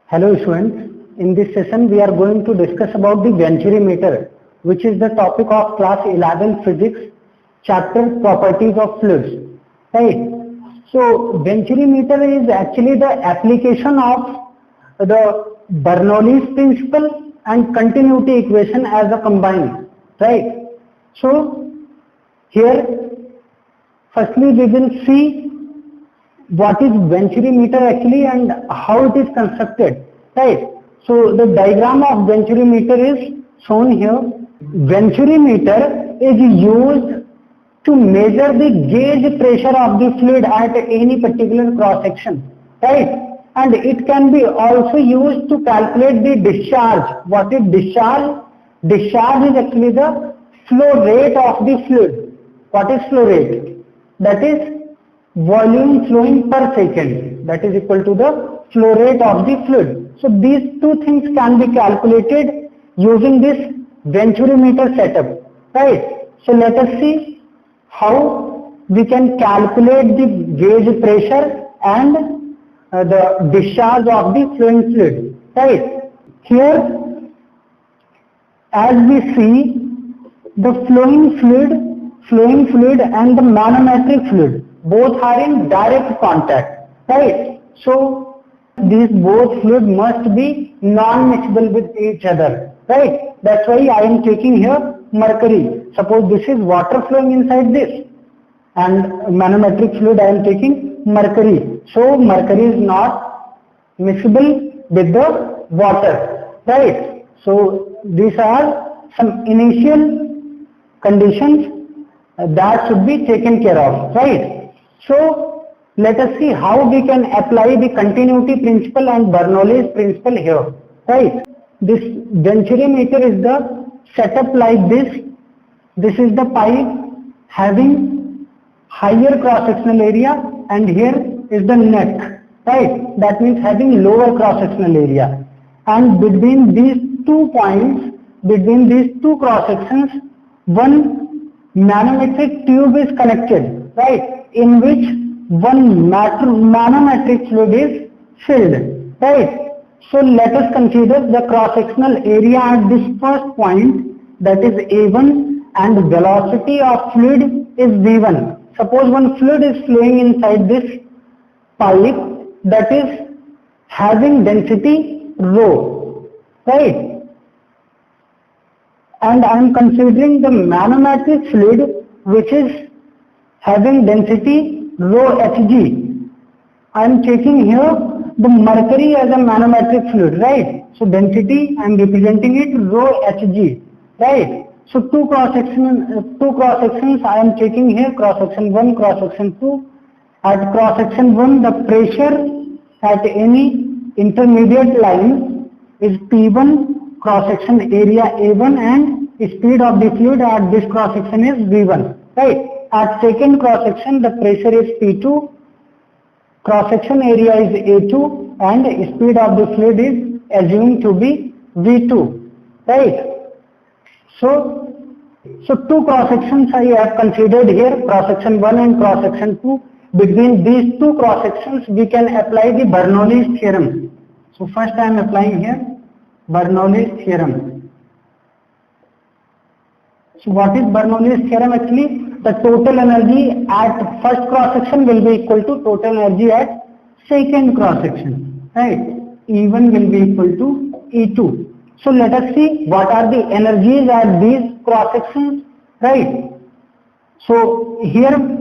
Hello students, in this session we are going to discuss about the Venturi meter, which is the topic of class 11 physics, chapter properties of fluids. Right. So Venturi meter is actually the application of the Bernoulli's principle and continuity equation as a combined. Right. So here firstly we will see what is Venturi meter actually and how it is constructed, right? So the diagram of Venturi meter is shown here. Venturi meter is used to measure the gauge pressure of the fluid at any particular cross section, right? And it can be also used to calculate the discharge. What is discharge? Discharge is actually the flow rate of the fluid. What is flow rate? That is volume flowing per second, that is equal to the flow rate of the fluid. So these two things can be calculated using this Venturi meter setup, right? So let us see how we can calculate the gauge pressure and the discharge of the flowing fluid, right? Here as we see the flowing fluid and the manometric fluid both are in direct contact, right? So these both fluid must be non-mixable with each other, right? That's why I am taking here mercury. Suppose this is water flowing inside this and manometric fluid I am taking mercury. So mercury is not miscible with the water, right? So these are some initial conditions that should be taken care of, right? So let us see how we can apply the continuity principle and Bernoulli's principle here, right? This Venturi meter is the setup like this. This is the pipe having higher cross-sectional area and here is the neck, right? That means having lower cross-sectional area. And between these 2 points, between these 2 cross-sections, one manometric tube is connected, right? In which one manometric fluid is filled, right? So let us consider the cross-sectional area at this first point, that is A1, and the velocity of fluid is V1. Suppose one fluid is flowing inside this pipe that is having density rho, right? And I am considering the manometric fluid which is having density rho Hg. I am taking here the mercury as a manometric fluid, right? So density I am representing it rho Hg, right? So two cross sections I am taking here, cross section 1, cross section 2. At cross section 1 the pressure at any intermediate line is P1, cross section area A1, and speed of the fluid at this cross section is V1, right? At second cross section the pressure is P2, cross section area is A2, and speed of the fluid is assumed to be V2, right? So 2 cross sections I have considered here, cross section 1 and cross section 2. Between these 2 cross sections we can apply the Bernoulli's theorem. So first I am applying here Bernoulli's theorem. So what is Bernoulli's theorem actually? The total energy at first cross section will be equal to total energy at second cross section, right? E1 will be equal to E2. So let us see what are the energies at these cross sections, right? So here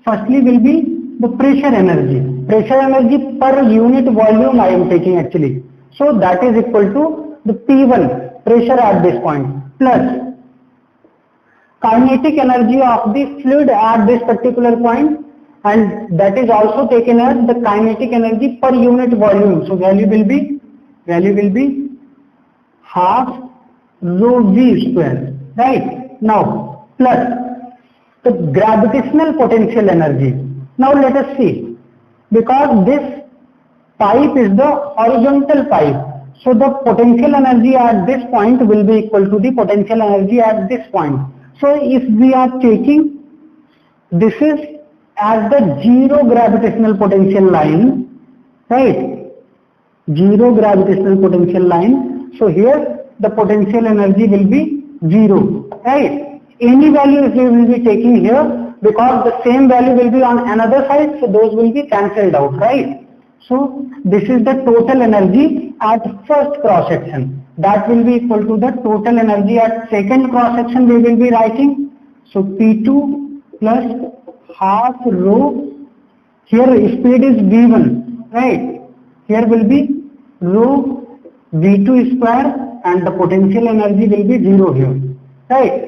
firstly will be the pressure energy. Pressure energy per unit volume I am taking actually. So that is equal to the P1, pressure at this point, plus kinetic energy of the fluid at this particular point, and that is also taken as the kinetic energy per unit volume. So value will be half rho V square, right? Now plus the gravitational potential energy. Now let us see, because this pipe is the horizontal pipe, so the potential energy at this point will be equal to the potential energy at this point. So if we are taking this is as the zero gravitational potential line, right? zero gravitational potential line. So here the potential energy will be zero, right? Any value if we will be taking here, because the same value will be on another side, so those will be cancelled out, right? So this is the total energy at first cross section. That will be equal to the total energy at second cross section we will be writing. So P2 plus half rho, here speed is V1, right? Here will be rho V2 square and the potential energy will be 0 here, right?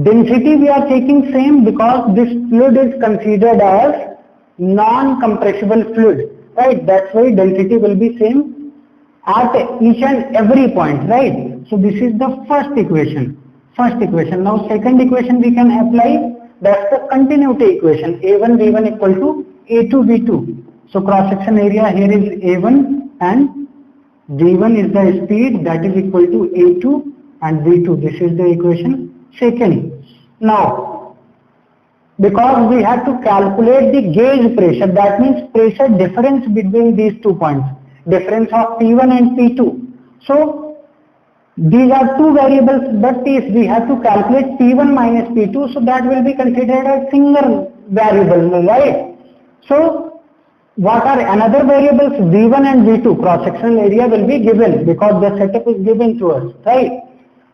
Density we are taking same because this fluid is considered as non-compressible fluid, right? That's why density will be same at each and every point, right? So this is the first equation. Now second equation we can apply, that's the continuity equation. A1 V1 equal to A2 V2. So cross section area here is A1 and V1 is the speed, that is equal to A2 and V2. This is the equation second. Now, because we have to calculate the gauge pressure, that means pressure difference between these 2 points, difference of P1 and P2. So these are two variables, but if we have to calculate P1 minus P2, so that will be considered a single variable, right? So what are another variables? V1 and V2, cross sectional area will be given because the setup is given to us, right?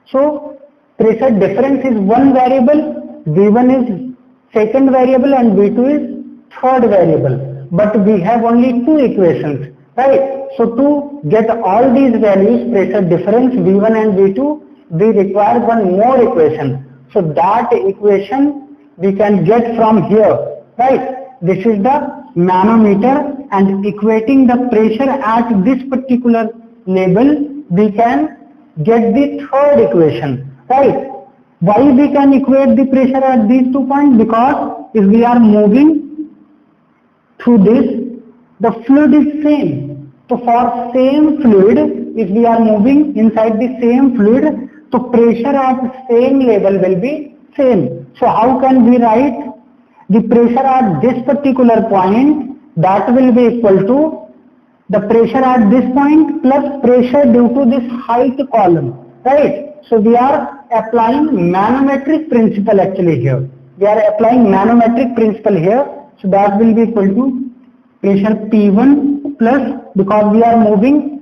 So pressure difference is one variable, V1 is second variable and V2 is third variable. But we have only two equations, right? So to get all these values, pressure difference V1 and V2, we require one more equation. So that equation we can get from here, right? This is the manometer, and equating the pressure at this particular level, we can get the third equation, right? Why we can equate the pressure at these 2 points? Because if we are moving through this, the fluid is same. So for same fluid, if we are moving inside the same fluid, so pressure at same level will be same. So how can we write the pressure at this particular point? That will be equal to the pressure at this point plus pressure due to this height column, right? So we are applying manometric principle actually here. We are applying manometric principle here. So that will be equal to pressure P1 plus, because we are moving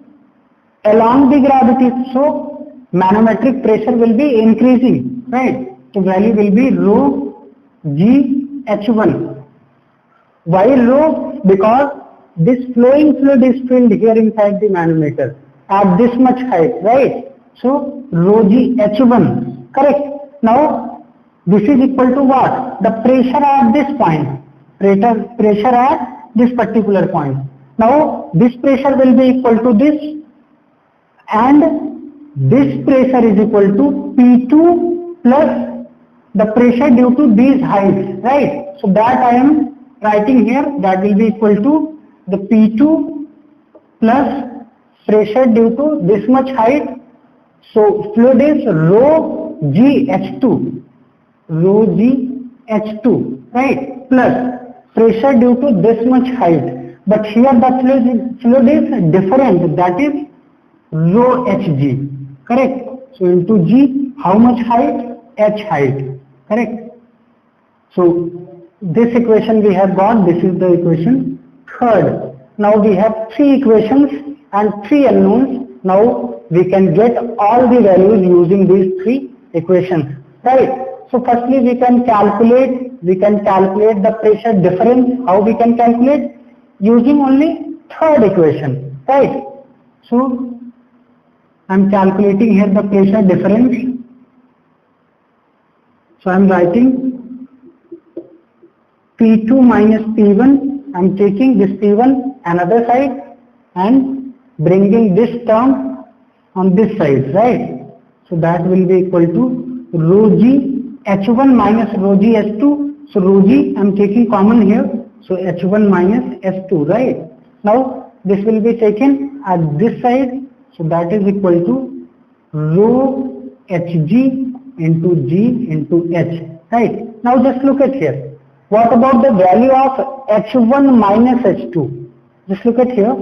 along the gravity, so manometric pressure will be increasing, right? So value will be rho G H1. Why rho? Because this flowing fluid is filled here inside the manometer at this much height, right? So rho G H1, correct? Now this is equal to what? The pressure at this point, pressure at this particular point. Now this pressure will be equal to this, and this pressure is equal to P2 plus the pressure due to these heights, right? So that I am writing here, that will be equal to the P2 plus pressure due to this much height. So fluid is rho GH2, right, plus pressure due to this much height. But here the fluid is different, that is rho Hg, correct? So into G, how much height? H height, correct? So this equation we have got, this is the equation third. Now we have three equations and three unknowns. Now we can get all the values using these three equations, right? So firstly we can calculate the pressure difference. How we can calculate? Using only third equation, right? So I am calculating here the pressure difference. So I am writing P2 minus P1, I am taking this P1 another side and bringing this term on this side, right? So that will be equal to rho G H1 minus rho G H2. So rho G I am taking common here, so H1 minus H2, right? Now this will be taken at this side, so that is equal to rho Hg into G into H, right? Now just look at here. What about the value of H1 minus H2? Just look at here.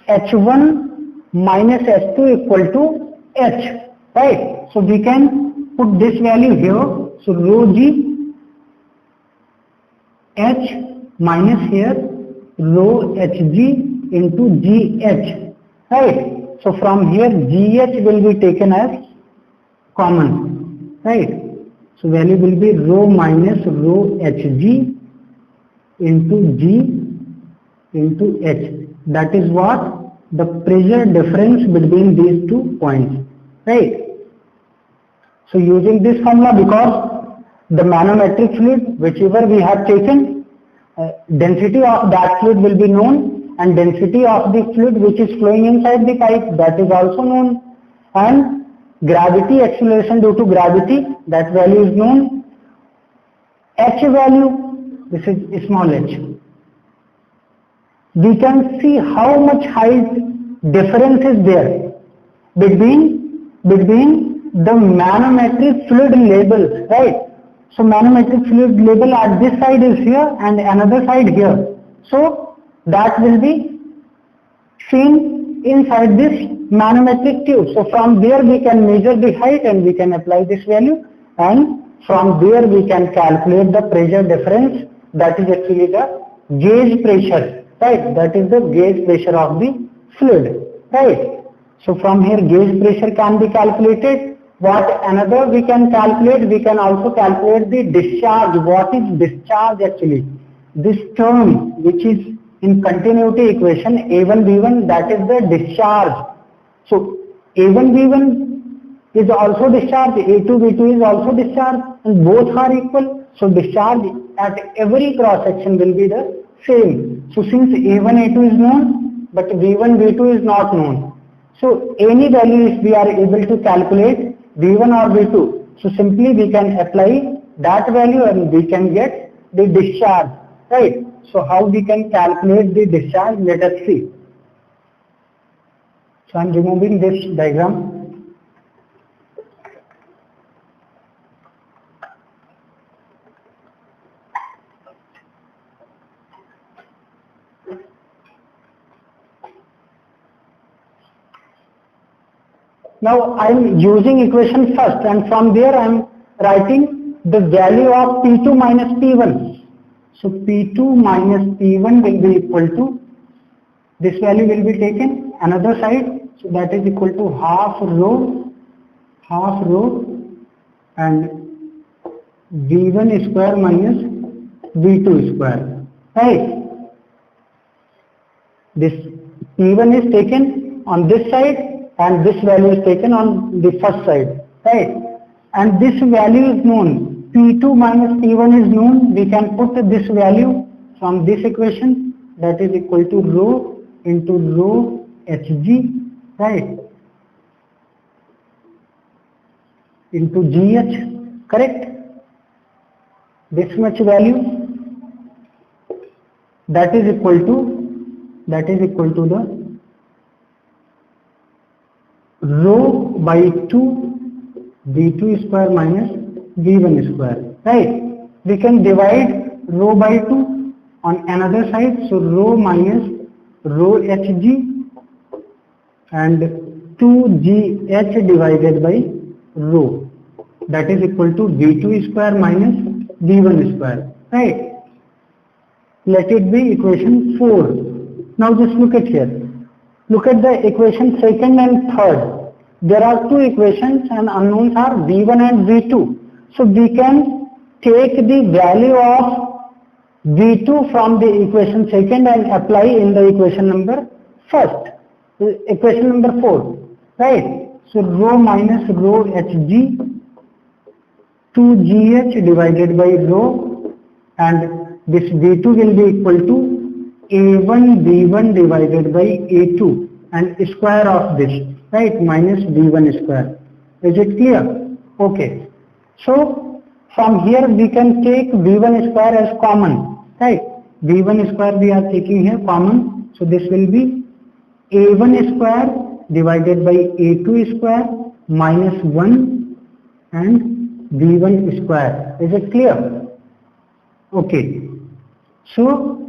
H1 minus S2 equal to H, right? So we can put this value here. So rho G H minus here rho Hg into Gh, right? So from here Gh will be taken as common, right? So value will be rho minus rho Hg into G into H. That is what the pressure difference between these 2 points, right? So using this formula, because the manometric fluid, whichever we have taken, density of that fluid will be known, and density of the fluid which is flowing inside the pipe, that is also known, and gravity, acceleration due to gravity, that value is known. H value, this is small h. We can see how much height difference is there between the manometric fluid label, right? So manometric fluid label at this side is here and another side here. So that will be seen inside this manometric tube. So from there we can measure the height and we can apply this value, and from there we can calculate the pressure difference, that is actually the gauge pressure, right? That is the gauge pressure of the fluid, right? So from here gauge pressure can be calculated. What another we can calculate? We can also calculate the discharge. What is discharge actually? This term which is in continuity equation A1B1, that is the discharge. So A1B1 is also discharge, A2B2 is also discharge, and both are equal. So discharge at every cross section will be the same. So since A1, A2 is known, but V1, V2 is not known. So any value if we are able to calculate V1 or V2, so simply we can apply that value and we can get the discharge, right? So how we can calculate the discharge, let us see. So I am removing this diagram. Now I am using equation first, and from there I am writing the value of P2 minus P1. So P2 minus P1 will be equal to, this value will be taken another side, so that is equal to half rho and V1 square minus V2 square, right? This P1 is taken on this side and this value is taken on the first side, right? And this value is known, P2 minus P1 is known. We can put this value from this equation, that is equal to rho into rho Hg, right, into Gh, correct? This much value, that is equal to the rho by 2 V2 square minus V1 square, right? We can divide rho by 2 on another side, so rho minus rho Hg and 2Gh divided by rho, that is equal to V2 square minus V1 square, right? Let it be equation 4. Now just look at here. Look at the equation second and third. There are two equations and unknowns are V1 and V2. So we can take the value of V2 from the equation second and apply in the equation number first, equation number 4, right? So rho minus rho Hg 2Gh divided by rho, and this V2 will be equal to A1 V1 divided by A2 and square of this, right, minus V1 square. Is it clear? Okay. So from here we can take V1 square as common, right? V1 square we are taking here common. So this will be A1 square divided by A2 square minus 1 and V1 square. Is it clear? Okay. So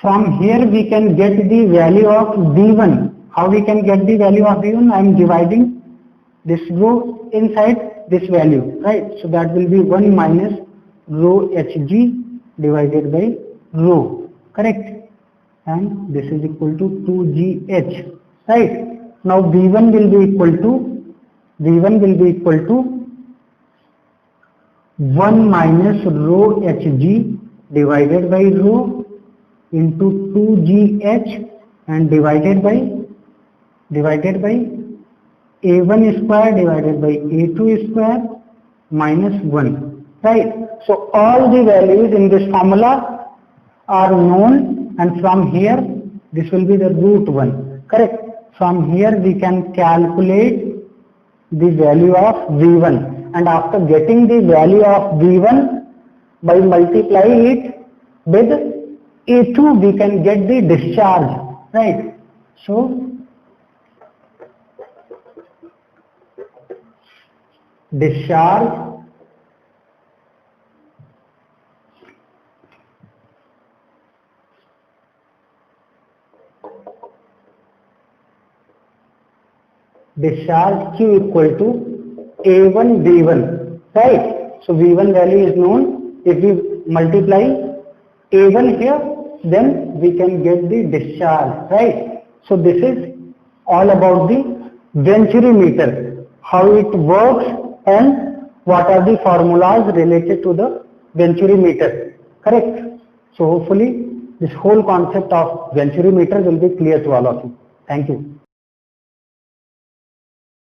From here we can get the value of V1. How we can get the value of V1? I am dividing this row inside this value, right? So that will be 1 minus rho Hg divided by rho, correct? And this is equal to 2gh, right? Now V1 will be equal to 1 minus rho Hg divided by rho into 2gh and divided by A1 square divided by A2 square minus 1, right? So all the values in this formula are known, and from here this will be the root 1, correct? From here we can calculate the value of V1, and after getting the value of V1 by multiplying it with A2 we can get the discharge, right? So discharge Q equal to A1 V1, right? So V1 value is known. If we multiply A1 here, then we can get the discharge, right? So this is all about the Venturi meter, how it works and what are the formulas related to the Venturi meter, correct? So hopefully this whole concept of Venturi meter will be clear to all of you. Thank you.